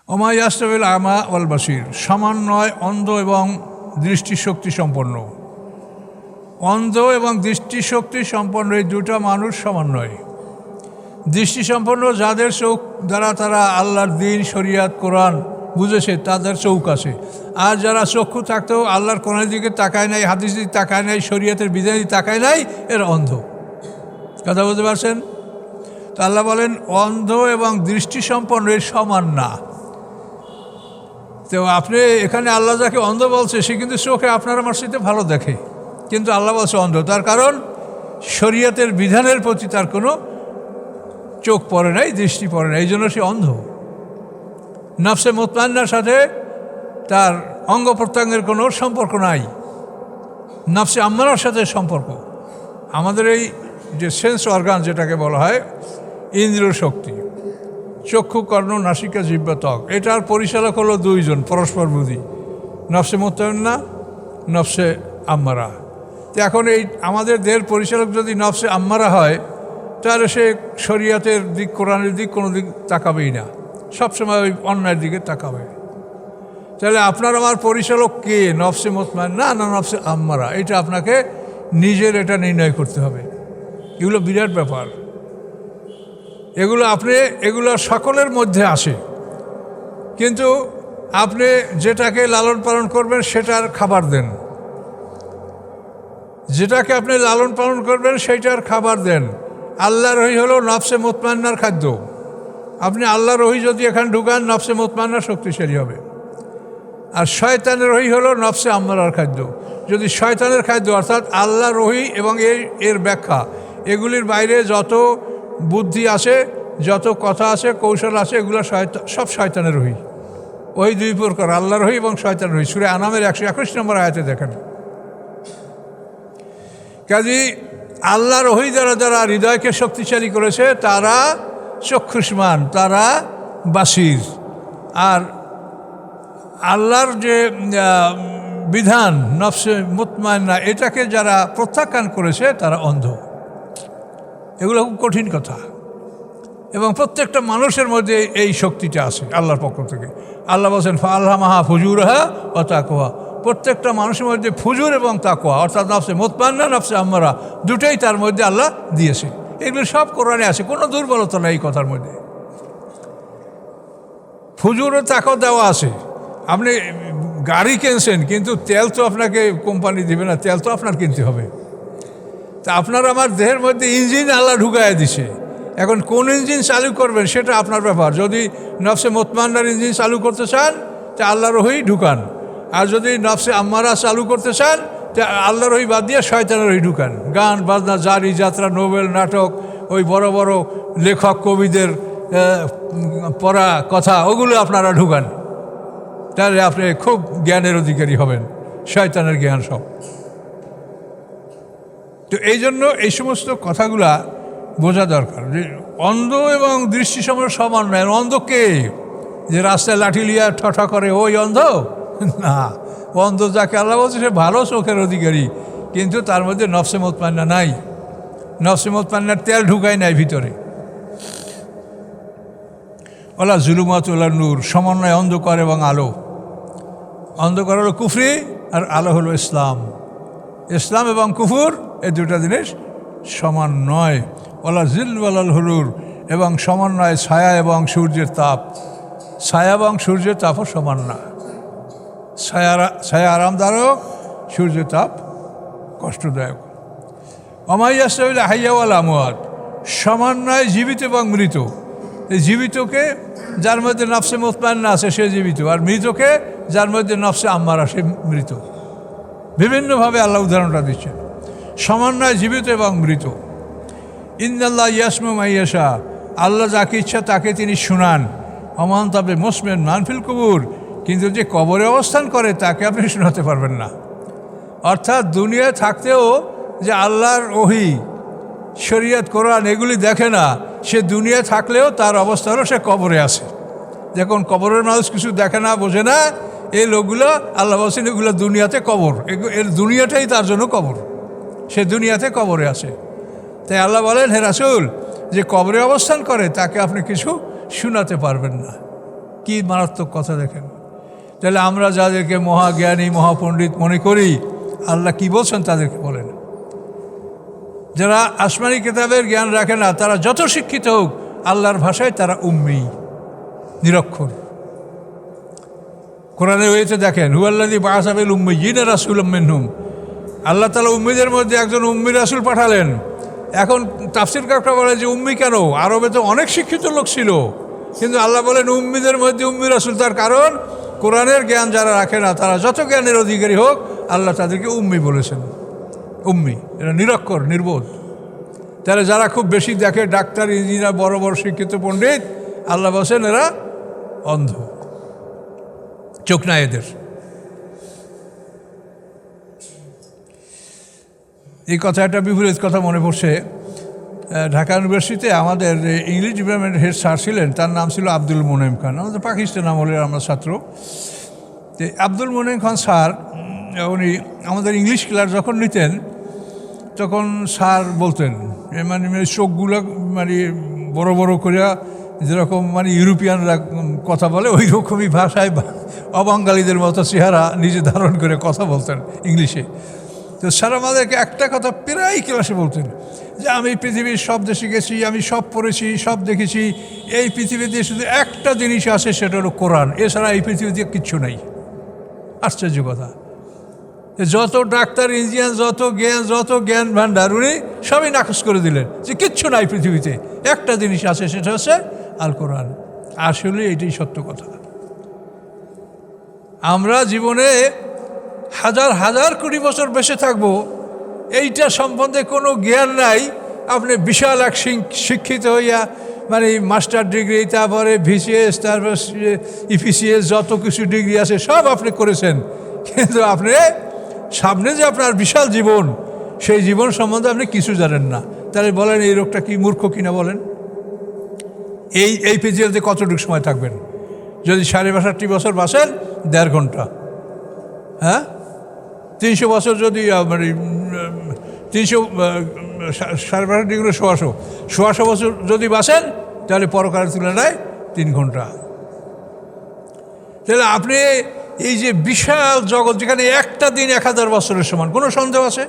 ওমা ইয়াস্তাবিল আমা ওয়াল বাসির, সমান নয় অন্ধ এবং দৃষ্টিশক্তি সম্পন্ন। অন্ধ এবং দৃষ্টিশক্তি সম্পন্ন এই দুটা মানুষ সমান নয়। দৃষ্টিসম্পন্ন যাদের চোখ দ্বারা তারা আল্লাহর দ্বীন শরিয়াত কোরআন বুঝেছে তাদের চোখ আছে, আর যারা চক্ষু থাকতেও আল্লাহর কোরআনের দিকে তাকায় নাই, হাদিস দিকে তাকায় নাই, শরিয়াতের বিধান দিকে তাকায় নাই, এরা অন্ধ। কথা বুঝতে পারছেন? তো আল্লাহ বলেন অন্ধ এবং দৃষ্টিসম্পন্ন এর সমান না। তো আপনি এখানে আল্লাহ যাকে অন্ধ বলছে সে কিন্তু চোখে আপনার আমার সাথে ভালো দেখে, কিন্তু আল্লাহ বলছে অন্ধ। তার কারণ শরিয়তের বিধানের প্রতি তার কোনো চোখ পড়ে নাই, দৃষ্টি পড়ে নাই, এই জন্য সে অন্ধ। নফসে মুতমাইন্নার সাথে তার অঙ্গ প্রত্যঙ্গের কোনো সম্পর্ক নাই, নফসে আম্মারার সাথে সম্পর্ক। আমাদের এই যে সেন্স অর্গান যেটাকে বলা হয় ইন্দ্রিয় শক্তি, চক্ষু, কর্ণ, নাসিকা, জিহ্বা, ত্বক, এটার পরিচালক হলো দুইজন পরস্পর বুঝি, নফসে মুতমাইন্না, নফসে আম্মারা। তো এখন এই আমাদের দেহের পরিচালক যদি নফসে আম্মারা হয় তাহলে সে শরিয়াতের দিক, কোরআনের দিক কোনো দিক তাকাবেই না, সবসময় ওই অন্যায়ের দিকে তাকাবে। তাহলে আপনার আমার পরিচালক কে? নফসে মুতমাইন্না না নফসে আম্মারা? এটা আপনাকে নিজের এটা নির্ণয় করতে হবে। এগুলো বিরাট ব্যাপার। এগুলো সকলের মধ্যে আসে, কিন্তু আপনি যেটাকে লালন পালন করবেন সেটার খাবার দেন, যেটাকে আপনি লালন পালন করবেন সেইটার খাবার দেন। আল্লাহর ওহী হলো নফসে মুতমাইন্নার খাদ্য। আপনি আল্লাহর ওহী যদি এখানে ঢুকান নফসে মুতমাইন্না শক্তিশালী হবে, আর শয়তানের ওহী হলো নফসে আম্মারার খাদ্য। যদি শয়তানের খাদ্য অর্থাৎ আল্লাহর ওহী এবং এর ব্যাখ্যা, এগুলির বাইরে যত বুদ্ধি আছে, যত কথা আছে, কৌশল আছে, এগুলো সব শয়তানের ওহী। ওই দুই প্রকার, আল্লাহর ওহী এবং শয়তানের ওহী। সূরা আনামের 121 নম্বর আয়াতে দেখেন। কাজী আল্লাহর ওহী দ্বারা যারা হৃদয়কে শক্তিশালী করেছে তারা চক্ষুষ্মান, তারা বাসির। আর আল্লাহর যে বিধান নফসে মুতমাইন্না, এটাকে যারা প্রত্যাখ্যান করেছে তারা অন্ধ। এগুলো খুব কঠিন কথা, এবং প্রত্যেকটা মানুষের মধ্যে এই শক্তিটা আছে আল্লাহর পক্ষ থেকে। আল্লাহ বলছেন ফাআলহামাহা ফুজুরহা ওয়া তাকওয়া, প্রত্যেকটা মানুষের মধ্যে ফুজুর এবং তাকওয়া অর্থাৎ নফসে মুতমাইন্না, নফসে আম্মারা, দুটোই তার মধ্যে আল্লাহ দিয়েছে। এগুলো সব কোরআনে আছে, কোনো দুর্বলতা নেই এই কথার মধ্যে। ফুজুর ও তাকওয়া দেওয়া আছে। আপনি গাড়ি কিনছেন, কিন্তু তেল তো আপনাকে কোম্পানি দিবে না, তেল তো আপনার কিনতে হবে। তা আপনার আমার দেহের মধ্যে ইঞ্জিন আল্লাহ ঢুকাইয়া দিছে। এখন কোন ইঞ্জিন চালু করবেন সেটা আপনার ব্যাপার। যদি নফসে মুতমাইন্নার ইঞ্জিন চালু করতে চান তা আল্লাহর ওহী ঢুকান, আর যদি নফসে আম্মারা চালু করতে চান তা আল্লাহর ওহী বাদ দিয়ে শয়তানের ওহী ঢুকান। গান বাজনা, জারি যাত্রা, নোবেল, নাটক, ওই বড় বড় লেখক কবিদের পড়া কথা, ওগুলো আপনারা ঢুকান। তাহলে আপনি খুব জ্ঞানের অধিকারী হবেন, শয়তানের জ্ঞান সব। তো এই জন্য এই সমস্ত কথাগুলা বোঝা দরকার যে অন্ধ এবং দৃষ্টি সমান নয়। অন্ধ কে? যে রাস্তায় লাঠি লিয়া ঠঠা করে ওই অন্ধ না। অন্ধ যাকে আল্লাহ বলছে সে ভালো চোখের অধিকারী, কিন্তু তার মধ্যে নফসে মুতমাইন্না নাই, নফসে মুতমাইন্নার তেল ঢুকায় নাই ভিতরে। ওলা জুলুমাত ওলা নূর, সমন্বয় অন্ধকার এবং আলো। অন্ধকার হলো কুফরি আর আলো হলো ইসলাম। ইসলাম এবং কুফর এই দুটা জিনিস সমান নয়। ওলা জিল ওয়ালাল হুরুর, এবং সমান নয় ছায়া এবং সূর্যের তাপ। ছায়া এবং সূর্যের তাপও সমান না। ছায়া আরামদায়ক, সূর্যের তাপ কষ্টদায়ক। অমাইয়াস্তাবিল আহইয়া ওয়াল আমওয়াত, সমান নয় জীবিত এবং মৃত। এই জীবিতকে যার মধ্যে নফসে মুতমাইন্না আছে সে জীবিত, আর মৃতকে যার মধ্যে নফসে আম্মারা সে মৃত। বিভিন্নভাবে আল্লাহ উদাহরণটা দিচ্ছেন। সমান নয় জীবিত এবং মৃত। ইন্নাল্লাহ ইয়াসমু মাইয়াশা, আল্লাহ যাকে ইচ্ছা তাকে তিনি শুনান। অমান তবে মুসমেন মানফিল কবুর, কিন্তু যে কবরে অবস্থান করে তাকে আপনি শোনাতে পারবেন না। অর্থাৎ দুনিয়ায় থাকতেও যে আল্লাহর ওহী, শরিয়ত, কোরআন এগুলি দেখে না, সে দুনিয়ায় থাকলেও তার অবস্থা হলো সে কবরে আছে। যখন কবরের মানুষ কিছু দেখে না, বোঝে না, এই লোকগুলো আল্লাহ বলছেন এগুলো দুনিয়াতে কবর, এর দুনিয়াটাই তার জন্য কবর, সে দুনিয়াতে কবরে আছে। তাই আল্লাহ বলেন হে রাসূল, যে কবরে অবস্থান করে তাকে আপনি কিছু শোনাতে পারবেন না। কি মারাত্মক কথা দেখেন। তাহলে আমরা যাদেরকে মহাজ্ঞানী মহাপণ্ডিত মনে করি, আল্লাহ কি বলছেন তাদেরকে বলেন। যারা আসমানি কিতাবের জ্ঞান রাখে না, তারা যত শিক্ষিত হোক, আল্লাহর ভাষায় তারা উম্মি, নিরক্ষর। কোরআনে হয়েছে দেখেন, হুয়াল্লাযী বাআসা বিল উম্মিয়্যিনা রাসূলাম মিনহুম, আল্লাহ তাআলা উম্মিদের মধ্যে একজন উম্মি রাসূল পাঠালেন। এখন তাফসীর কারকরা বলে যে উম্মি কেন, আরবে তো অনেক শিক্ষিত লোক ছিল, কিন্তু আল্লাহ বলেন উম্মিদের মধ্যে উম্মি রাসূল। তার কারণ কোরআনের জ্ঞান যারা রাখে না, তারা যত জ্ঞানের অধিকারী হোক, আল্লাহ তাদেরকে উম্মি বলেছেন। উম্মি এরা নিরক্ষর, নির্বোধ। তাহলে যারা খুব বেশি দেখে, ডাক্তার ইঞ্জিনিয়ার বড় বড় শিক্ষিত পণ্ডিত, আল্লাহ বলছেন এরা অন্ধ, চোখ নাই এদের। এই কথাটা বিপরীত কথা মনে পড়ছে। ঢাকা ইউনিভার্সিটিতে আমাদের ইংলিশ ডিপার্টমেন্টের হেড স্যার ছিলেন, তার নাম ছিল আব্দুল মোনেম খান। আমাদের পাকিস্তান আমলের আমরা ছাত্র। তো আব্দুল মোনেম খান স্যার, উনি আমাদের ইংলিশ ক্লাস যখন নিতেন, তখন স্যার বলতেন মানে চোখগুলো মানে বড় বড় করে, যেরকম মানে ইউরোপিয়ানরা কথা বলে ওই রকমই ভাষায় অবাঙালিদের মতো চেহারা নিজে ধারণ করে কথা বলতেন ইংলিশে। তো স্যার আমাদেরকে একটা কথা প্রায় ক্লাসে বলতেন যে আমি পৃথিবীর সব দেশে গেছি, আমি সব পড়েছি, সব দেখেছি, এই পৃথিবীতে শুধু একটা জিনিস আছে, সেটা হলো কোরআন, এছাড়া এই পৃথিবীতে কিচ্ছু নেই। আশ্চর্য কথা। যত ডাক্তার ইঞ্জিনিয়ার, যত জ্ঞান ভাণ্ডার, উনি সবই নাকচ করে দিলেন যে কিচ্ছু নাই পৃথিবীতে, একটা জিনিস আছে, সেটা হচ্ছে আল কোরআন। আসলে এটাই সত্য কথা। আমরা জীবনে হাজার হাজার কোটি বছর বেঁচে থাকবো, এইটা সম্বন্ধে কোনো জ্ঞান নাই। আপনি বিশাল এক শিক্ষিত হইয়া মানে মাস্টার ডিগ্রি, তারপরে ভিসিএস, তারপর ইপিসিএস, যত কিছু ডিগ্রি আছে সব আপনি করেছেন, কিন্তু আপনি সামনে যে আপনার বিশাল জীবন, সেই জীবন সম্বন্ধে আপনি কিছু জানেন না। তাহলে বলেন এই রোগটা কি মূর্খ কিনা বলেন। এই পৃথিবীতে কতটুকু সময় থাকবেন? যদি ৬৫ বছর বাঁচেন, ১.৫ ঘন্টা। হ্যাঁ, ৩০০ বছর যদি মানে ৩০০ ৬৫ ডিগ্রি ১৬০০ বছর যদি বাঁচেন, তাহলে পরকালের তুলনায় ৩ ঘন্টা। তাহলে আপনি এই যে বিশাল জগৎ, যেখানে একটা দিন ১০০০ বছরের সমান, কোনো সন্দেহ আছে?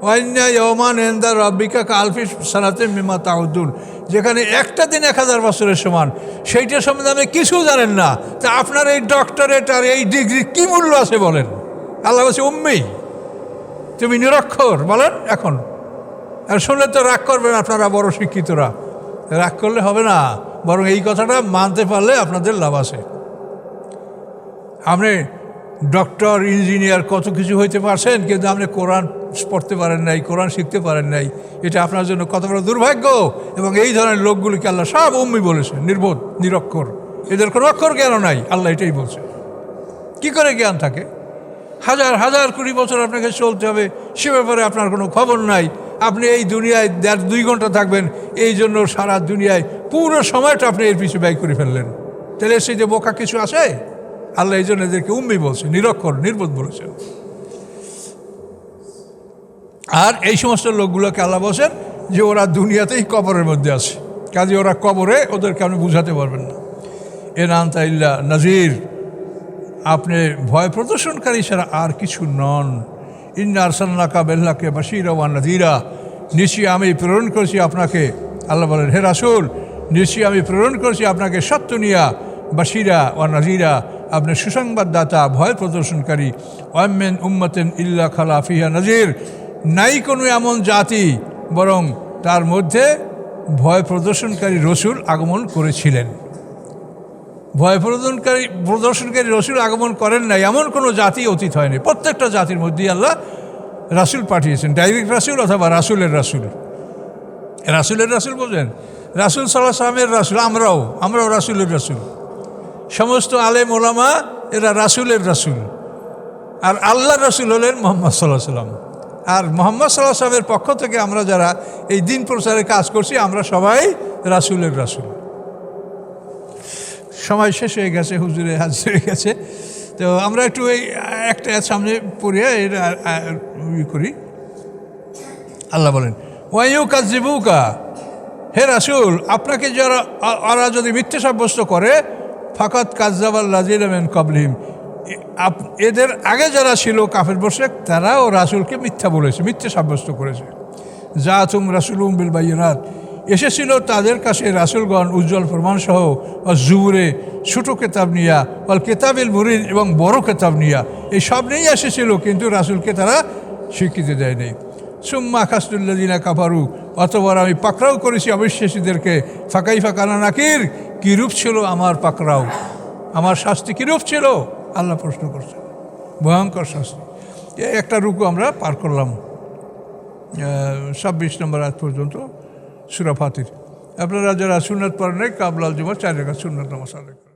ওয়াইন্না ইয়াওমান ইনদা রাব্বিকা কালফি সানাতিন মিম্মা তাউদ্দুন, যেখানে একটা দিন ১০০০ বছরের সমান, সেইটার সম্বন্ধে আপনি কিছু জানেন না। তা আপনার এই ডক্টরেট আর এই ডিগ্রি কী মূল্য আছে বলেন? আল্লাহ বলছে উম্মি, তুমি নিরক্ষর। বলেন এখন। আর শুনলে তো রাগ করবেন আপনারা বড় শিক্ষিতরা, রাগ করলে হবে না, বরং এই কথাটা মানতে পারলে আপনাদের লাভ আছে। আপনি ডক্টর ইঞ্জিনিয়ার কত কিছু হইতে পারছেন, কিন্তু আপনি কোরআন পড়তে পারেন নাই, কোরআন শিখতে পারেন নাই। এটা আপনার জন্য কত বড় দুর্ভাগ্য। এবং এই ধরনের লোকগুলিকে আল্লাহ সব উম্মি বলেছেন, নির্বোধ, নিরক্ষর, এদের কোনো অক্ষর জ্ঞানও নাই। আল্লাহ এটাই বলছে। কি করে জ্ঞান থাকে? হাজার হাজার কোটি বছর আপনাকে চলতে হবে, সে ব্যাপারে আপনার কোনো খবর নাই। আপনি এই দুনিয়ায় ১.৫-২ ঘন্টা থাকবেন, এই জন্য সারা দুনিয়ায় পুরো সময়টা আপনি এর পিছু ব্যয় করে ফেললেন। তাহলে সেই যে বোকা কিছু আছে? আল্লাহ এই জন্য এদেরকে উম্মি বলছে, নিরক্ষর, নির্বোধ বলেছেন। আর এই সমস্ত লোকগুলোকে আল্লাহ বলছেন যে ওরা দুনিয়াতেই কবরের মধ্যে আছে, কাজে ওরা কবরে, ওদেরকে আপনি বুঝাতে পারবেন না। এন আনতা ইল্লা নাজির, আপনি ভয় প্রদর্শনকারী ছাড়া আর কিছু নন। ইন্না আরসালনাকা বিল-হাক্কি বাশীরা ওয়া নাযীরা, নিশ্চয়ই আমি প্রেরণ করেছি আপনাকে, আল্লাহ বলেন হে রাসূল, নিশ্চয়ই আমি প্রেরণ করেছি আপনাকে সত্য নিয়া, বাশীরা ওয়া নাযীরা, আপনি সুসংবাদদাতা, ভয় প্রদর্শনকারী। ওয়া মিন উম্মাতিন ইল্লা খালা ফিহা নাযীর, নাই কোনো এমন জাতি বরং তার মধ্যে ভয় প্রদর্শনকারী রসুল আগমন করেছিলেন। ভয় প্রদর্শনকারী রসুল আগমন করেন নাই এমন কোনো জাতি অতীত হয়নি। প্রত্যেকটা জাতির মধ্যেই আল্লাহ রাসুল পাঠিয়েছেন, ডাইরেক্ট রাসুল অথবা রাসুলের রাসুল। রাসুলের রাসুল বলছেন, রাসুল সাল্লাল্লাহু আলাইহি ওয়াসাল্লামের রাসুল, আমরাও রাসুলের রাসুল। সমস্ত আলেম ওলামা এরা রাসুলের রাসুল। আর আল্লাহর রাসুল হলেন মুহাম্মদ সাল্লাল্লাহু আলাইহি ওয়াসাল্লাম। আর মুহাম্মদ সাল্লাল্লাহু আলাইহি ওয়াসাল্লামের পক্ষ থেকে আমরা যারা এই দিন প্রচারের কাজ করছি, আমরা সবাই রাসুলের রাসুল। সময় শেষ হয়ে গেছে, হুজুরে হাজির হয়ে গেছে। তো আমরা একটু এই একটা সামনে পড়িয়া এর করি। আল্লাহ বলেন ওয়াইউকাযযিবুকা, হে রাসূল, আপনাকে যারা ওরা যদি মিথ্যে সাব্যস্ত করে, ফাকাত কাজ্জাবাল লাযিনা মিন কাবলিহিম, এদের আগে যারা ছিল কাফের মুশরিক, তারাও রাসূলকে মিথ্যা বলেছে, মিথ্যা সাব্যস্ত করেছে। জাআতুহুম রাসূলুহুম বিল বায়িনাত, এসেছিল তাদের কাছে রাসূলগণ উজ্জ্বল প্রমাণসহ, জুবুরে ছোটো কেতাব নিয়া, অল কেতাবিল মুরিন এবং বড় কেতাব নিয়া, এই সব নিয়েই এসেছিল, কিন্তু রাসূলকে তারা স্বীকৃতি দেয়নি। সুম্মা খাসতুল্লাযিনা কাফারু, অতবার আমি পাকড়াও করেছি অবিশ্বাসীদেরকে। ফাকাইফা কানা নাকির, কীরূপ ছিল আমার পাকড়াও, আমার শাস্তি কীরূপ ছিল, আল্লাহ প্রশ্ন করছেন। ভয়ঙ্কর শাস্তি। এই একটা রুকু আমরা পার করলাম, 26 নম্বর আয়াত পর্যন্ত সূরা ফাতির। আপনারা যারা সুন্নাত পড়েন নাই, কাবলাল জুমা 4 রাকাত সুন্নাত নামাজ আদায় করেন।